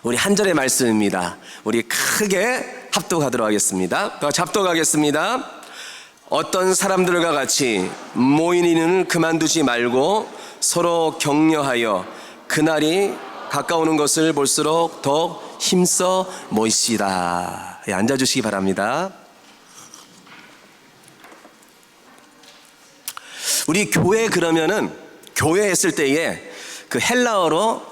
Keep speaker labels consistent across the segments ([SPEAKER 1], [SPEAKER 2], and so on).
[SPEAKER 1] 우리 한 절의 말씀입니다. 우리 크게 합독하도록 하겠습니다. 잡독하겠습니다. 어떤 사람들과 같이 모이는 그만두지 말고 서로 격려하여 그날이 가까우는 것을 볼수록 더욱 힘써 모이시다. 앉아주시기 바랍니다. 우리 교회 그러면은 교회 했을 때에 그 헬라어로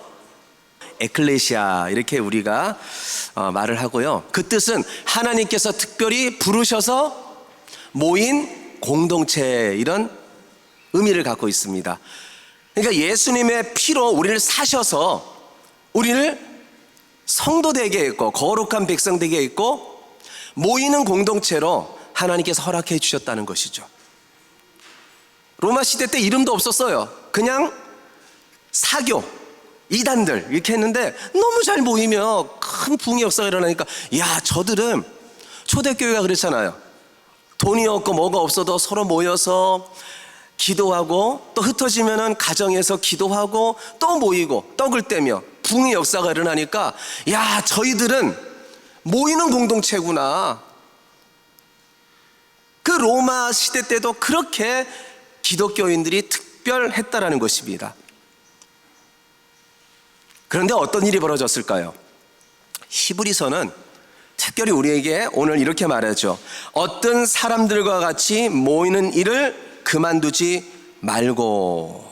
[SPEAKER 1] 에클레시아 이렇게 우리가 말을 하고요. 그 뜻은 하나님께서 특별히 부르셔서 모인 공동체, 이런 의미를 갖고 있습니다. 그러니까 예수님의 피로 우리를 사셔서 우리를 성도 되게 했고 거룩한 백성 되게 했고 모이는 공동체로 하나님께서 허락해 주셨다는 것이죠. 로마 시대 때 이름도 없었어요. 그냥 사교, 이단들 이렇게 했는데 너무 잘 모이며 큰 부흥의 역사가 일어나니까 야, 저들은 초대교회가 그랬잖아요. 돈이 없고 뭐가 없어도 서로 모여서 기도하고 또 흩어지면은 가정에서 기도하고 또 모이고 떡을 떼며 부흥의 역사가 일어나니까 야, 저희들은 모이는 공동체구나. 그 로마 시대 때도 그렇게 기독교인들이 특별했다라는 것입니다. 그런데 어떤 일이 벌어졌을까요? 히브리서는 특별히 우리에게 오늘 이렇게 말하죠. 어떤 사람들과 같이 모이는 일을 그만두지 말고.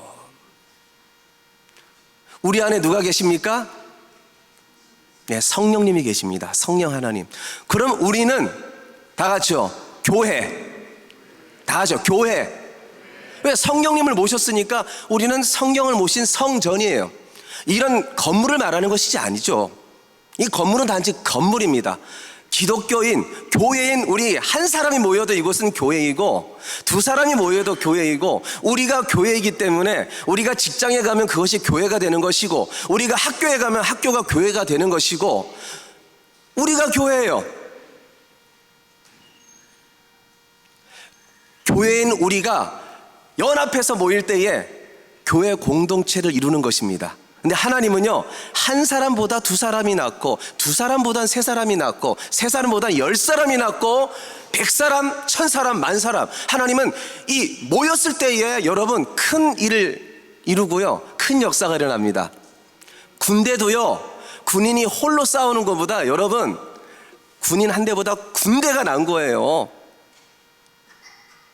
[SPEAKER 1] 우리 안에 누가 계십니까? 네, 성령님이 계십니다. 성령 하나님. 그럼 우리는 다 같이요, 교회. 다 하죠, 교회. 왜? 성령님을 모셨으니까 우리는 성령을 모신 성전이에요. 이런 건물을 말하는 것이 아니죠. 이 건물은 단지 건물입니다. 기독교인, 교회인 우리 한 사람이 모여도 이곳은 교회이고 두 사람이 모여도 교회이고 우리가 교회이기 때문에 우리가 직장에 가면 그것이 교회가 되는 것이고 우리가 학교에 가면 학교가 교회가 되는 것이고 우리가 교회예요. 교회인 우리가 연합해서 모일 때에 교회 공동체를 이루는 것입니다. 근데 하나님은요, 한 사람보다 두 사람이 낫고 두 사람보단 세 사람이 낫고 세 사람보다 10사람이 낫고 100사람, 1000사람, 10,000사람. 하나님은 이 모였을 때에 여러분 큰 일을 이루고요, 큰 역사가 일어납니다. 군대도요, 군인이 홀로 싸우는 것보다 여러분 군인 한 대보다 군대가 난 거예요.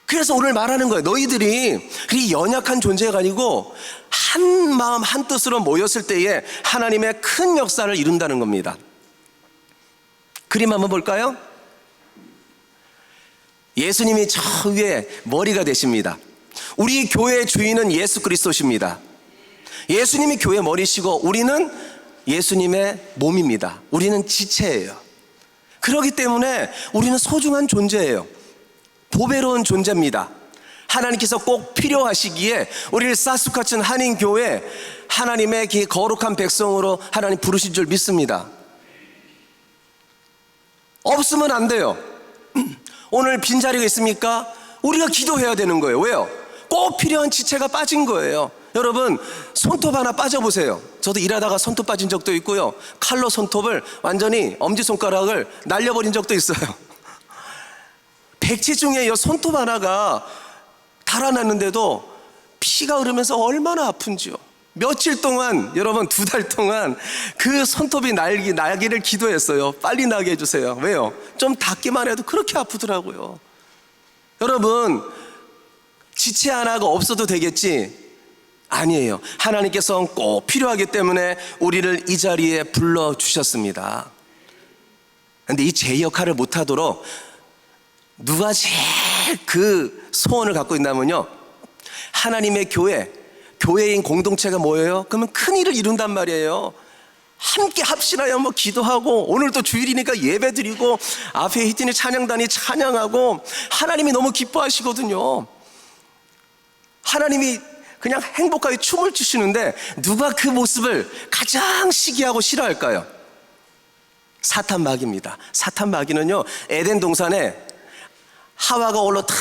[SPEAKER 1] 그래서 오늘 말하는 거예요. 너희들이 이 연약한 존재가 아니고 한 마음 한 뜻으로 모였을 때에 하나님의 큰 역사를 이룬다는 겁니다. 그림 한번 볼까요? 예수님이 저 위에 머리가 되십니다. 우리 교회의 주인은 예수 그리스도십니다. 예수님이 교회 머리시고 우리는 예수님의 몸입니다. 우리는 지체예요. 그렇기 때문에 우리는 소중한 존재예요. 보배로운 존재입니다. 하나님께서 꼭 필요하시기에 우리를 사수카천 한인교회 하나님의 거룩한 백성으로 하나님 부르신 줄 믿습니다. 없으면 안 돼요. 오늘 빈자리가 있습니까? 우리가 기도해야 되는 거예요. 왜요? 꼭 필요한 지체가 빠진 거예요. 여러분 손톱 하나 빠져보세요. 저도 일하다가 손톱 빠진 적도 있고요, 칼로 손톱을 완전히 엄지손가락을 날려버린 적도 있어요. 백지 중에 이 손톱 하나가 달아났는데도 피가 흐르면서 얼마나 아픈지요. 며칠 동안, 여러분 2달 동안 그 손톱이 나기를 기도했어요. 빨리 나게 해주세요. 왜요? 좀 닿기만 해도 그렇게 아프더라고요. 여러분 지체 하나가 없어도 되겠지? 아니에요. 하나님께서는 꼭 필요하기 때문에 우리를 이 자리에 불러주셨습니다. 그런데 이 제 역할을 못하도록 누가 제일 그 소원을 갖고 있냐면요, 하나님의 교회인 공동체가 모여요. 그러면 큰 일을 이룬단 말이에요. 함께 합시나요. 뭐 기도하고 오늘도 주일이니까 예배 드리고 앞에 히트니 찬양단이 찬양하고 하나님이 너무 기뻐하시거든요. 하나님이 그냥 행복하게 춤을 추시는데 누가 그 모습을 가장 시기하고 싫어할까요? 사탄 마귀입니다. 사탄 마귀는요, 에덴 동산에 하와가 홀로 다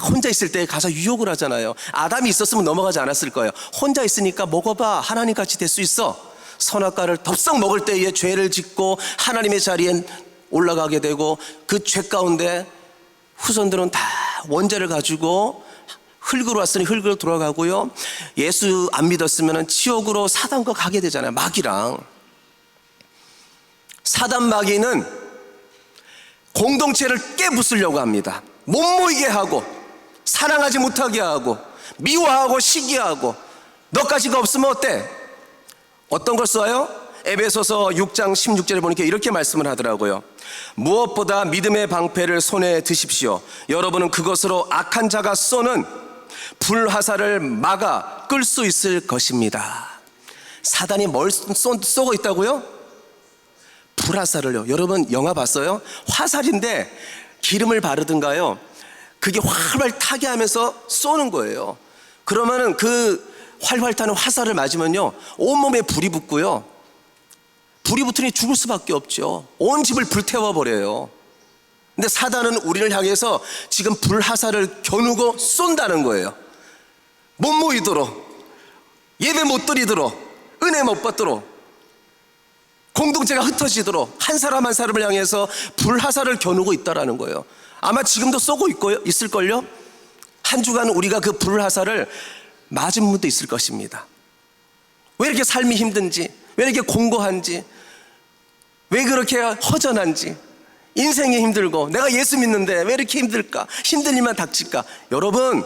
[SPEAKER 1] 혼자 있을 때 가서 유혹을 하잖아요. 아담이 있었으면 넘어가지 않았을 거예요. 혼자 있으니까 먹어봐, 하나님 같이 될 수 있어. 선악과를 덥석 먹을 때에 죄를 짓고 하나님의 자리에 올라가게 되고, 그 죄 가운데 후손들은 다 원죄를 가지고 흙으로 왔으니 흙으로 돌아가고요, 예수 안 믿었으면 지옥으로 사단과 가게 되잖아요. 마귀랑. 사단 마귀는 공동체를 깨부수려고 합니다. 못 모이게 하고, 사랑하지 못하게 하고, 미워하고 시기하고. 너까지가 없으면 어때? 어떤 걸 쏘아요? 에베소서 6장 16절에 보니까 이렇게 말씀을 하더라고요. 무엇보다 믿음의 방패를 손에 드십시오. 여러분은 그것으로 악한 자가 쏘는 불화살을 막아 끌 수 있을 것입니다. 사단이 뭘 쏘고 있다고요? 불화살을요. 여러분 영화 봤어요? 화살인데 기름을 바르든가요, 그게 활활 타게 하면서 쏘는 거예요. 그러면은 그 활활 타는 화살을 맞으면요, 온몸에 불이 붙고요, 불이 붙으니 죽을 수밖에 없죠. 온 집을 불태워버려요. 근데 사단은 우리를 향해서 지금 불화살을 겨누고 쏜다는 거예요. 못 모이도록, 예배 못 드리도록, 은혜 못 받도록, 공동체가 흩어지도록 한 사람 한 사람을 향해서 불화살을 겨누고 있다라는 거예요. 아마 지금도 쏘고 있을걸요? 한 주간 우리가 그 불화살을 맞은 분도 있을 것입니다. 왜 이렇게 삶이 힘든지, 왜 이렇게 공고한지, 왜 그렇게 허전한지, 인생이 힘들고 내가 예수 믿는데 왜 이렇게 힘들까, 힘든 일만 닥칠까. 여러분,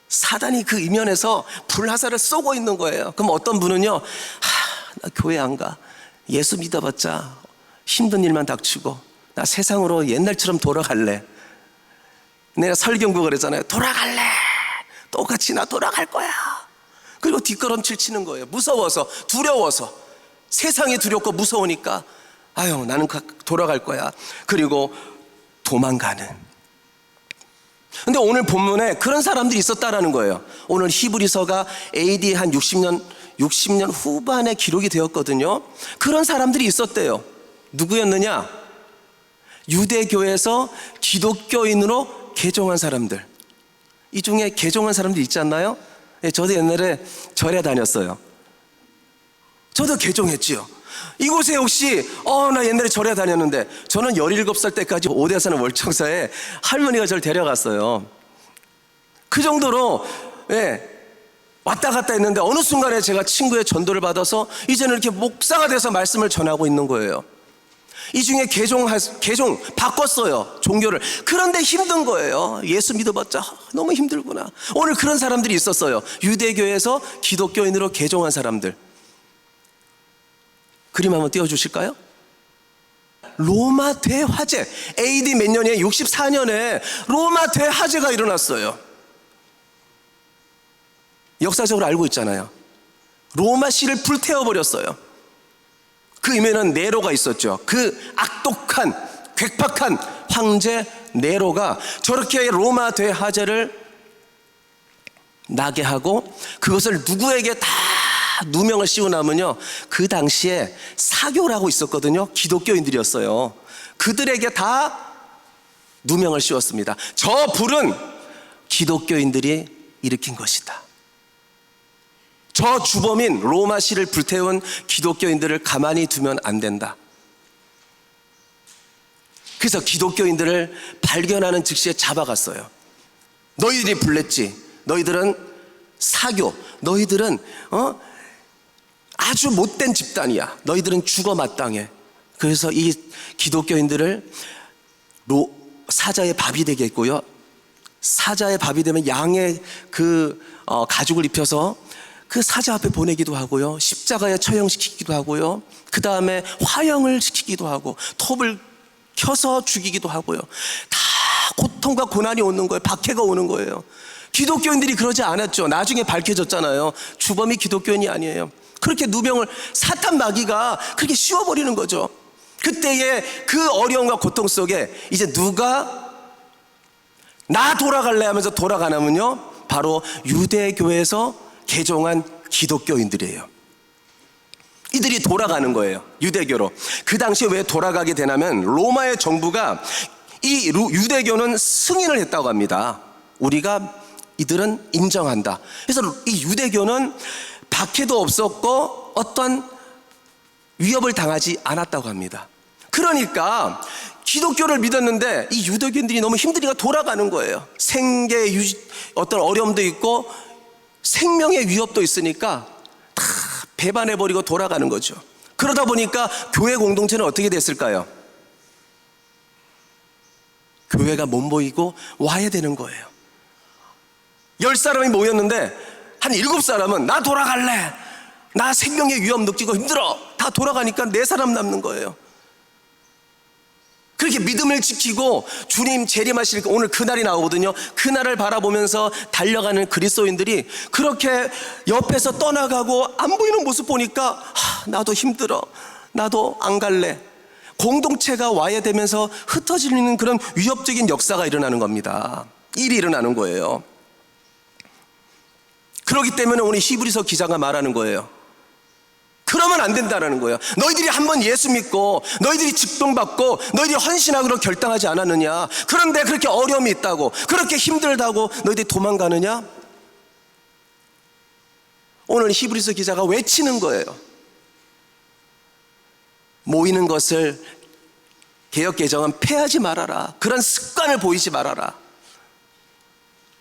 [SPEAKER 1] 사단이 그 이면에서 불화살을 쏘고 있는 거예요. 그럼 어떤 분은요, 나 교회 안 가, 예수 믿어봤자 힘든 일만 닥치고 나 세상으로 옛날처럼 돌아갈래. 내가 설경구 그랬잖아요. 돌아갈래, 똑같이 나 돌아갈 거야. 그리고 뒷걸음질 치는 거예요. 무서워서, 두려워서. 세상이 두렵고 무서우니까 아유, 나는 돌아갈 거야. 그리고 도망가는. 근데 오늘 본문에 그런 사람들이 있었다라는 거예요. 오늘 히브리서가 AD 한 60년 후반에 기록이 되었거든요. 그런 사람들이 있었대요. 누구였느냐? 유대교에서 기독교인으로 개종한 사람들. 이 중에 개종한 사람들 있지 않나요? 저도 옛날에 절에 다녔어요. 저도 개종했지요. 이곳에 혹시 나 옛날에 절에 다녔는데, 저는 17살 때까지 오대 사는 월청사에 할머니가 저를 데려갔어요. 그 정도로 왔다 갔다 했는데, 어느 순간에 제가 친구의 전도를 받아서 이제는 이렇게 목사가 돼서 말씀을 전하고 있는 거예요. 이 중에 개종 바꿨어요, 종교를. 그런데 힘든 거예요. 예수 믿어봤자 너무 힘들구나. 오늘 그런 사람들이 있었어요. 유대교에서 기독교인으로 개종한 사람들. 그림 한번 띄워주실까요? 로마 대화재. AD 몇 년에? 64년에 로마 대화재가 일어났어요. 역사적으로 알고 있잖아요. 로마시를 불태워버렸어요. 그 이면에는 네로가 있었죠. 그 악독한, 괴팍한 황제 네로가 저렇게 로마 대화재를 나게 하고, 그것을 누구에게 다 누명을 씌우냐면요, 그 당시에 사교라고 있었거든요. 기독교인들이었어요. 그들에게 다 누명을 씌웠습니다. 저 불은 기독교인들이 일으킨 것이다. 저 주범인 로마시를 불태운 기독교인들을 가만히 두면 안 된다. 그래서 기독교인들을 발견하는 즉시에 잡아갔어요. 너희들이 불냈지. 너희들은 사교. 너희들은 아주 못된 집단이야. 너희들은 죽어 마땅해. 그래서 이 기독교인들을 사자의 밥이 되게 했고요, 사자의 밥이 되면 양의 가죽을 입혀서 그 사자 앞에 보내기도 하고요, 십자가에 처형시키기도 하고요, 그 다음에 화형을 시키기도 하고, 톱을 켜서 죽이기도 하고요. 다 고통과 고난이 오는 거예요. 박해가 오는 거예요. 기독교인들이 그러지 않았죠. 나중에 밝혀졌잖아요. 주범이 기독교인이 아니에요. 그렇게 누명을, 사탄 마귀가 그렇게 씌워버리는 거죠. 그때의 그 어려움과 고통 속에 이제 누가 나 돌아갈래 하면서 돌아가냐면요, 바로 유대교에서 개종한 기독교인들이에요. 이들이 돌아가는 거예요, 유대교로. 그 당시에 왜 돌아가게 되냐면, 로마의 정부가 이 유대교는 승인을 했다고 합니다. 이들은 인정한다. 그래서 이 유대교는 박해도 없었고 어떤 위협을 당하지 않았다고 합니다. 그러니까 기독교를 믿었는데 이 유대교인들이 너무 힘드니까 돌아가는 거예요. 어떤 어려움도 있고 생명의 위협도 있으니까 다 배반해버리고 돌아가는 거죠. 그러다 보니까 교회 공동체는 어떻게 됐을까요? 교회가 못 모이고 와야 되는 거예요. 10사람이 모였는데 한 7사람은 나 돌아갈래, 나 생명의 위험 느끼고 힘들어, 다 돌아가니까 4사람 남는 거예요. 그렇게 믿음을 지키고 주님 재림하실 오늘 그날이 나오거든요. 그날을 바라보면서 달려가는 그리스도인들이 그렇게 옆에서 떠나가고 안 보이는 모습 보니까 나도 힘들어, 나도 안 갈래, 공동체가 와야 되면서 흩어지는 그런 위협적인 역사가 일어나는 겁니다. 일이 일어나는 거예요. 그렇기 때문에 오늘 히브리서 기자가 말하는 거예요. 그러면 안 된다는 거예요. 너희들이 한번 예수 믿고 너희들이 직분받고 너희들이 헌신하기로 결단하지 않았느냐? 그런데 그렇게 어려움이 있다고, 그렇게 힘들다고 너희들이 도망가느냐? 오늘 히브리서 기자가 외치는 거예요. 모이는 것을 개역개정은 폐하지 말아라. 그런 습관을 보이지 말아라.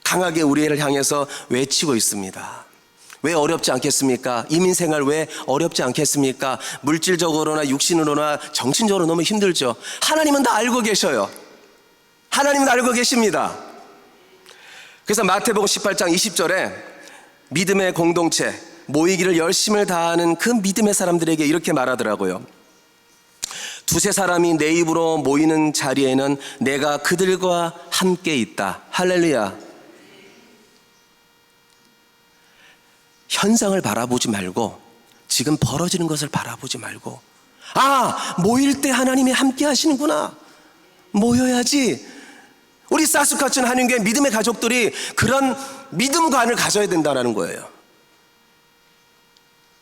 [SPEAKER 1] 강하게 우리를 향해서 외치고 있습니다. 왜 어렵지 않겠습니까? 이민생활 왜 어렵지 않겠습니까? 물질적으로나 육신으로나 정신적으로 너무 힘들죠. 하나님은 다 알고 계셔요. 하나님은 알고 계십니다. 그래서 마태복음 18장 20절에 믿음의 공동체, 모이기를 열심을 다하는 그 믿음의 사람들에게 이렇게 말하더라고요. 2-3사람이 내 입으로 모이는 자리에는 내가 그들과 함께 있다. 할렐루야. 현상을 바라보지 말고 지금 벌어지는 것을 바라보지 말고, 모일 때 하나님이 함께 하시는구나, 모여야지. 우리 사스카춘 한인교회 믿음의 가족들이 그런 믿음관을 가져야 된다는 거예요.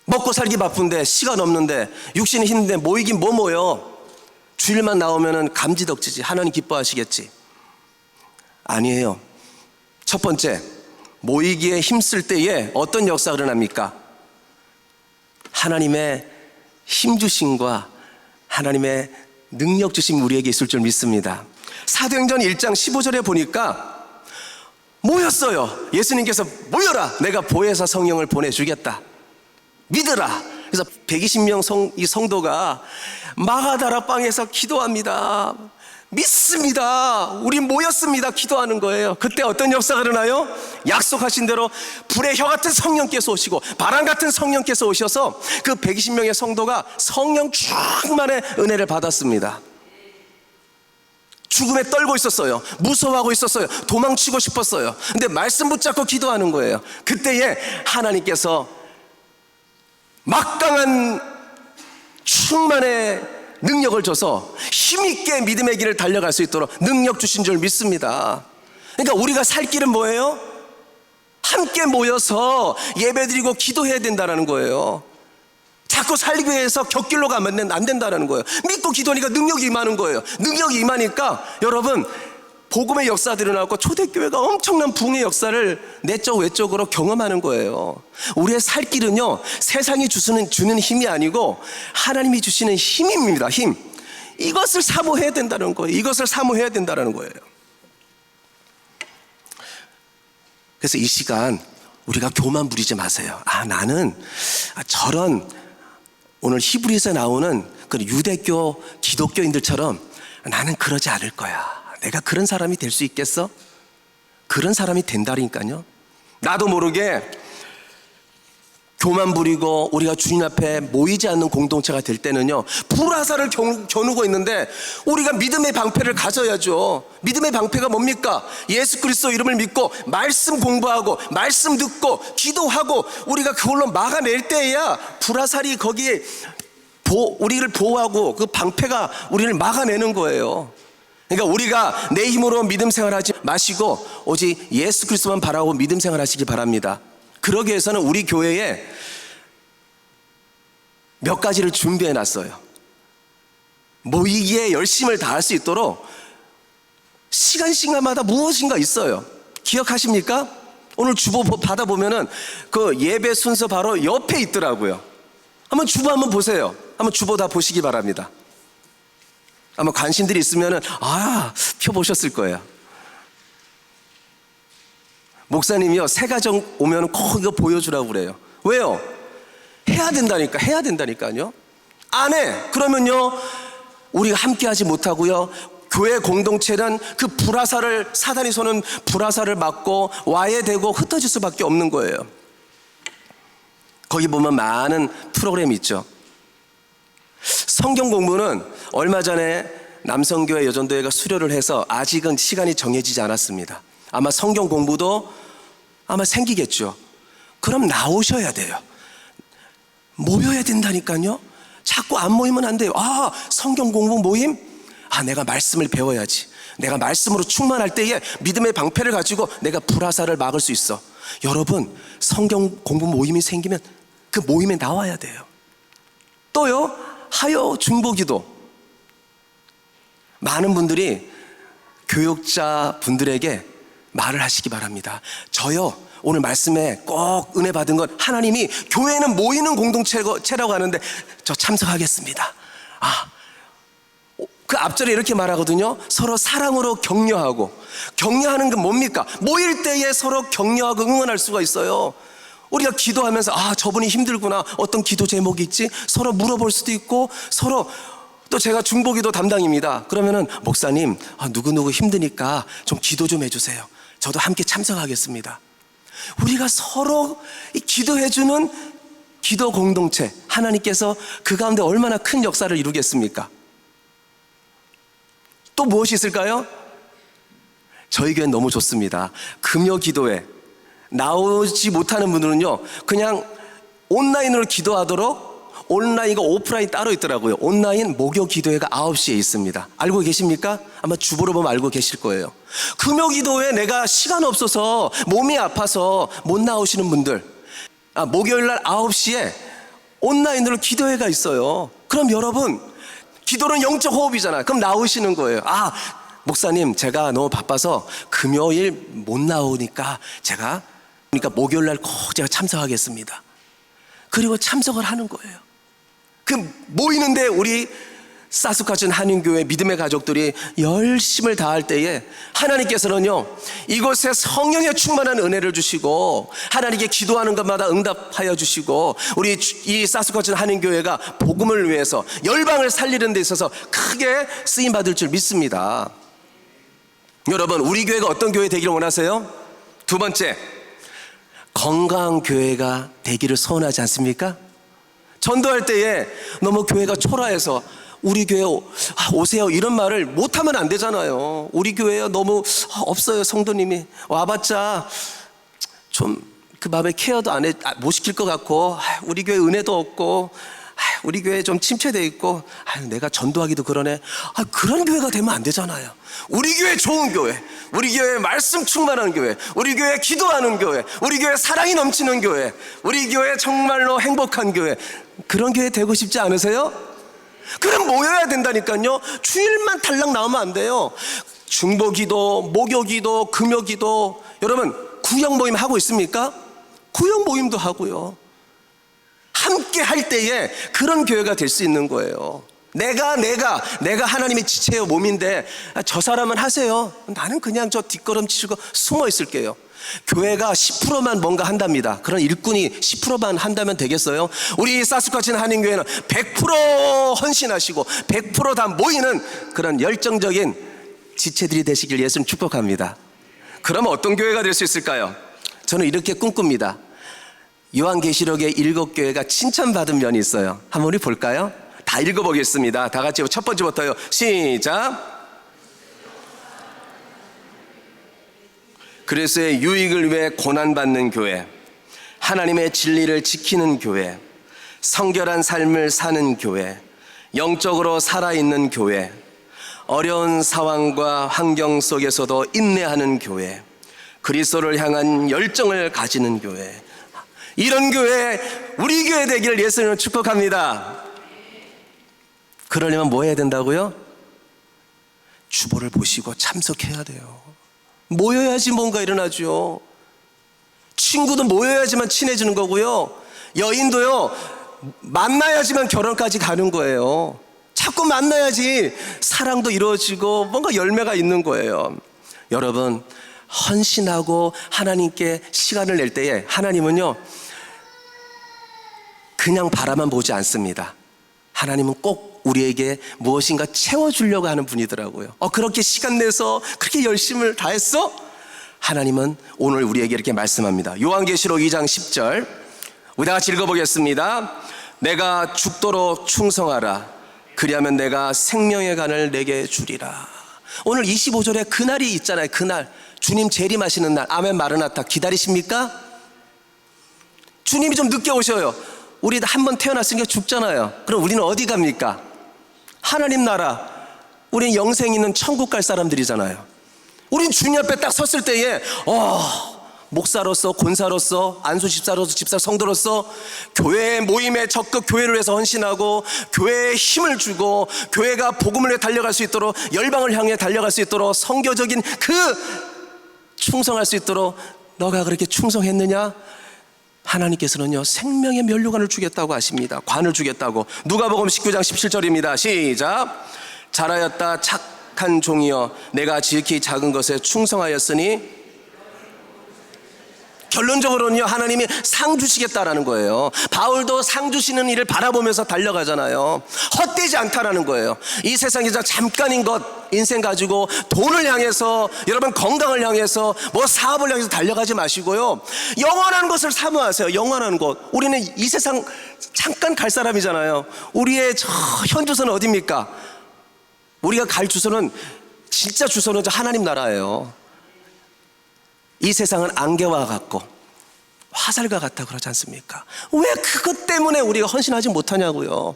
[SPEAKER 1] 먹고 살기 바쁜데, 시간 없는데, 육신이 힘든데 모이긴 뭐 모여. 주일만 나오면 감지덕지지. 하나님 기뻐하시겠지. 아니에요. 첫 번째, 모이기에 힘쓸 때에 어떤 역사가 일어납니까? 하나님의 힘주심과 하나님의 능력 주심이 우리에게 있을 줄 믿습니다. 사도행전 1장 15절에 보니까 모였어요. 예수님께서 모여라, 내가 보혜사 성령을 보내주겠다, 믿으라. 그래서 120명 이 성도가 마가다라 방에서 기도합니다. 믿습니다. 우리 모였습니다. 기도하는 거예요. 그때 어떤 역사가 일어나요? 약속하신 대로 불의 혀 같은 성령께서 오시고 바람 같은 성령께서 오셔서 그 120명의 성도가 성령 충만의 은혜를 받았습니다. 죽음에 떨고 있었어요. 무서워하고 있었어요. 도망치고 싶었어요. 근데 말씀 붙잡고 기도하는 거예요. 그때에 하나님께서 막강한 충만의 능력을 줘서 힘있게 믿음의 길을 달려갈 수 있도록 능력 주신 줄 믿습니다. 그러니까 우리가 살 길은 뭐예요? 함께 모여서 예배드리고 기도해야 된다는 거예요. 자꾸 살기 위해서 곁길로 가면 안 된다는 거예요. 믿고 기도하니까 능력이 임하는 거예요. 능력이 임하니까 여러분, 복음의 역사들이 일어나고 초대교회가 엄청난 부흥의 역사를 내적 외적으로 경험하는 거예요. 우리의 살 길은요, 세상이 주는 힘이 아니고 하나님이 주시는 힘입니다. 힘. 이것을 사모해야 된다는 거예요. 이것을 사모해야 된다는 거예요. 그래서 이 시간 우리가 교만 부리지 마세요. 나는 저런 오늘 히브리서에 나오는 그 유대교 기독교인들처럼 나는 그러지 않을 거야. 내가 그런 사람이 될 수 있겠어? 그런 사람이 된다니까요. 나도 모르게 교만 부리고 우리가 주님 앞에 모이지 않는 공동체가 될 때는요, 불화살을 겨누고 있는데 우리가 믿음의 방패를 가져야죠. 믿음의 방패가 뭡니까? 예수 그리스도 이름을 믿고 말씀 공부하고 말씀 듣고 기도하고 우리가 그걸로 막아낼 때에야 불화살이 거기에 우리를 보호하고 그 방패가 우리를 막아내는 거예요. 그러니까 우리가 내 힘으로 믿음 생활하지 마시고 오직 예수 그리스도만 바라고 믿음 생활하시기 바랍니다. 그러기 위해서는 우리 교회에 몇 가지를 준비해 놨어요. 모이기에 열심을 다할 수 있도록 시간마다 무엇인가 있어요. 기억하십니까? 오늘 주보 받아보면은 그 예배 순서 바로 옆에 있더라고요. 한번 주보 한번 보세요. 한번 주보 다 보시기 바랍니다. 아마 관심들이 있으면은 표 보셨을 거예요. 목사님이요, 새 가정 오면 꼭 이거 보여주라고 그래요. 왜요? 해야 된다니까요. 안 해. 그러면요, 우리가 함께하지 못하고요, 교회 공동체는 그 사단이 쏘는 불화살을 맞고 와해되고 흩어질 수밖에 없는 거예요. 거기 보면 많은 프로그램이 있죠. 성경 공부는 얼마 전에 남성교회 여전도회가 수료를 해서 아직은 시간이 정해지지 않았습니다. 아마 성경 공부도 아마 생기겠죠. 그럼 나오셔야 돼요. 모여야 된다니까요. 자꾸 안 모이면 안 돼요. 성경 공부 모임? 내가 말씀을 배워야지. 내가 말씀으로 충만할 때에 믿음의 방패를 가지고 내가 불화살을 막을 수 있어. 여러분, 성경 공부 모임이 생기면 그 모임에 나와야 돼요. 또요, 하여 중보기도. 많은 분들이 교육자 분들에게 말을 하시기 바랍니다. 저요, 오늘 말씀에 꼭 은혜 받은 건 하나님이 교회는 모이는 공동체라고 하는데 저 참석하겠습니다. 그 앞절에 이렇게 말하거든요. 서로 사랑으로 격려하고. 격려하는 건 뭡니까? 모일 때에 서로 격려하고 응원할 수가 있어요. 우리가 기도하면서 저분이 힘들구나, 어떤 기도 제목이 있지? 서로 물어볼 수도 있고, 서로. 또 제가 중보기도 담당입니다. 그러면은 목사님, 누구누구 힘드니까 좀 기도 좀 해주세요. 저도 함께 참석하겠습니다. 우리가 서로 기도해주는 기도 공동체, 하나님께서 그 가운데 얼마나 큰 역사를 이루겠습니까? 또 무엇이 있을까요? 저희 교회는 너무 좋습니다. 금요 기도회 나오지 못하는 분들은요, 그냥 온라인으로 기도하도록, 온라인과 오프라인 따로 있더라고요. 온라인 목요 기도회가 9시에 있습니다. 알고 계십니까? 아마 주보로 보면 알고 계실 거예요. 금요 기도회 내가 시간 없어서 몸이 아파서 못 나오시는 분들, 목요일 날 9시에 온라인으로 기도회가 있어요. 그럼 여러분, 기도는 영적 호흡이잖아요. 그럼 나오시는 거예요. 목사님, 제가 너무 바빠서 금요일 못 나오니까 그러니까 목요일 날 꼭 제가 참석하겠습니다. 그리고 참석을 하는 거예요. 그 모이는데 우리 사스카춘 한인교회 믿음의 가족들이 열심을 다할 때에 하나님께서는요, 이곳에 성령의 충만한 은혜를 주시고 하나님께 기도하는 것마다 응답하여 주시고, 우리 이 사스카춘 한인교회가 복음을 위해서 열방을 살리는 데 있어서 크게 쓰임받을 줄 믿습니다. 여러분, 우리 교회가 어떤 교회 되기를 원하세요? 두 번째, 건강한 교회가 되기를 소원하지 않습니까? 전도할 때에 너무 교회가 초라해서 우리 교회 오세요 이런 말을 못하면 안 되잖아요. 우리 교회에 너무 없어요. 성도님이 와봤자 좀 그 마음에 케어도 못 시킬 것 같고, 우리 교회 은혜도 없고, 우리 교회 좀 침체돼 있고, 내가 전도하기도 그러네. 그런 교회가 되면 안 되잖아요. 우리 교회 좋은 교회, 우리 교회 말씀 충만한 교회, 우리 교회 기도하는 교회, 우리 교회 사랑이 넘치는 교회, 우리 교회 정말로 행복한 교회, 그런 교회 되고 싶지 않으세요? 그럼 모여야 된다니까요. 주일만 달랑 나오면 안 돼요. 중보기도, 목요기도, 금요기도. 여러분, 구역 모임 하고 있습니까? 구역 모임도 하고요. 함께 할 때에 그런 교회가 될 수 있는 거예요. 내가 하나님의 지체요 몸인데 저 사람은 하세요. 나는 그냥 저 뒷걸음치고 숨어 있을게요. 교회가 10%만 뭔가 한답니다. 그런 일꾼이 10%만 한다면 되겠어요? 우리 사스카춘 한인교회는 100% 헌신하시고 100% 다 모이는 그런 열정적인 지체들이 되시길 예수님 축복합니다. 그러면 어떤 교회가 될 수 있을까요? 저는 이렇게 꿈꿉니다. 요한계시록의 7교회가 칭찬받은 면이 있어요. 한번 우리 볼까요? 다 읽어보겠습니다. 다 같이 첫 번째부터요. 시작. 그리스도의 유익을 위해 고난받는 교회, 하나님의 진리를 지키는 교회, 성결한 삶을 사는 교회, 영적으로 살아있는 교회, 어려운 상황과 환경 속에서도 인내하는 교회, 그리스도를 향한 열정을 가지는 교회, 이런 교회, 우리 교회 되기를 예수님은 축복합니다. 그러려면 뭐 해야 된다고요? 주보를 보시고 참석해야 돼요. 모여야지 뭔가 일어나죠. 친구도 모여야지만 친해지는 거고요. 여인도요, 만나야지만 결혼까지 가는 거예요. 자꾸 만나야지 사랑도 이루어지고 뭔가 열매가 있는 거예요. 여러분, 헌신하고 하나님께 시간을 낼 때에 하나님은요, 그냥 바라만 보지 않습니다. 하나님은 꼭 우리에게 무엇인가 채워주려고 하는 분이더라고요. 그렇게 시간 내서 그렇게 열심을 다했어? 하나님은 오늘 우리에게 이렇게 말씀합니다. 요한계시록 2장 10절 우리 다 같이 읽어보겠습니다. 내가 죽도록 충성하라. 그리하면 내가 생명의 간을 내게 주리라. 오늘 25절에 그날이 있잖아요. 그날 주님 재림하시는 날. 아멘 마르나타 기다리십니까? 주님이 좀 늦게 오셔요. 우리 한 번 태어났으니까 죽잖아요. 그럼 우리는 어디 갑니까? 하나님 나라. 우리는 영생 있는 천국 갈 사람들이잖아요. 우린 주님 앞에 딱 섰을 때에 목사로서, 권사로서, 안수집사로서, 집사 성도로서 교회 모임에 적극 교회를 위해서 헌신하고 교회에 힘을 주고 교회가 복음을 위해 달려갈 수 있도록, 열방을 향해 달려갈 수 있도록, 선교적인 충성할 수 있도록 너가 그렇게 충성했느냐? 하나님께서는요, 생명의 면류관을 주겠다고 하십니다. 관을 주겠다고. 누가복음 19장 17절입니다 시작. 잘하였다 착한 종이여, 내가 지극히 작은 것에 충성하였으니. 결론적으로는요, 하나님이 상 주시겠다라는 거예요. 바울도 상 주시는 일을 바라보면서 달려가잖아요. 헛되지 않다라는 거예요. 이 세상에서 잠깐인 것, 인생 가지고 돈을 향해서, 여러분 건강을 향해서, 사업을 향해서 달려가지 마시고요, 영원한 것을 사모하세요. 영원한 것. 우리는 이 세상 잠깐 갈 사람이잖아요. 우리의 현 주소는 어디입니까? 우리가 갈 주소는, 진짜 주소는 하나님 나라예요. 이 세상은 안개와 같고 화살과 같다 그러지 않습니까? 왜 그것 때문에 우리가 헌신하지 못하냐고요.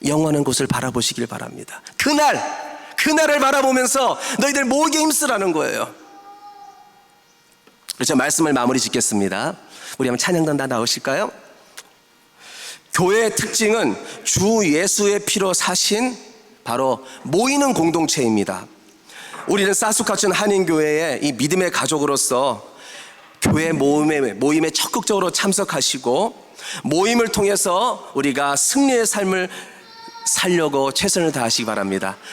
[SPEAKER 1] 영원한 곳을 바라보시길 바랍니다. 그날을 바라보면서 너희들 모이게 힘쓰라는 거예요. 그래서 말씀을 마무리 짓겠습니다. 우리 한번 찬양단 다 나오실까요? 교회의 특징은 주 예수의 피로 사신 바로 모이는 공동체입니다. 우리는 사수카춘 한인교회의 이 믿음의 가족으로서 교회 모임에 적극적으로 참석하시고 모임을 통해서 우리가 승리의 삶을 살려고 최선을 다하시기 바랍니다.